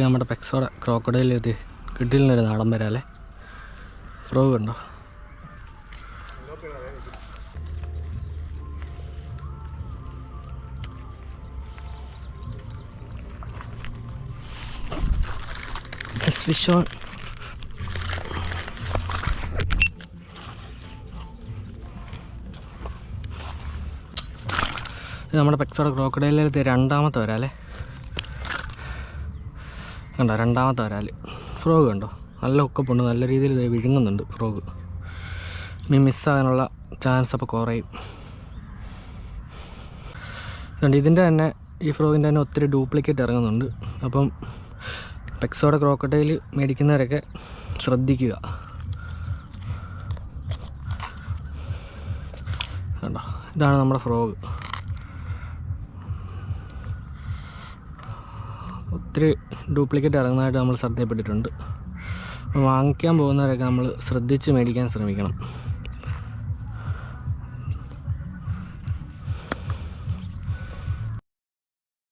നമ്മുടെ പെക്സോഡ ക്രോക്കഡൈൽ ഇത് കിഡിലിനൊരു നാടൻ വരാല്ലേ. ഫ്രോഗ് ഉണ്ടോ? Fish on. ഇത് നമ്മുടെ പെക്സോഡ ക്രോക്കഡൈലിലത്തെ രണ്ടാമത്തെ വരാല്ലേ. കണ്ടോ, രണ്ടാമത്തെ വരാല്. ഫ്രോഗ് കണ്ടോ, നല്ല ഉക്കപ്പുണ്ട്, നല്ല രീതിയിൽ ഇത് വിഴുങ്ങുന്നുണ്ട് ഫ്രോഗ്. മീൻ മിസ്സാകാനുള്ള ചാൻസ് അപ്പോൾ കുറയും. കണ്ട് ഇതിൻ്റെ തന്നെ, ഈ ഫ്രോഗിൻ്റെ തന്നെ ഒത്തിരി ഡ്യൂപ്ലിക്കേറ്റ് ഇറങ്ങുന്നുണ്ട്. അപ്പം പെക്സോഡ ക്രോക്കഡൈൽ മേടിക്കുന്നവരൊക്കെ ശ്രദ്ധിക്കുക. കണ്ടോ, ഇതാണ് നമ്മുടെ ഫ്രോഗ്. ഒത്തിരി ഡ്യൂപ്ലിക്കേറ്റ് ഇറങ്ങുന്നതായിട്ട് നമ്മൾ ശ്രദ്ധയിൽപ്പെട്ടിട്ടുണ്ട്. വാങ്ങിക്കാൻ പോകുന്നവരൊക്കെ നമ്മൾ ശ്രദ്ധിച്ച് മേടിക്കാൻ ശ്രമിക്കണം.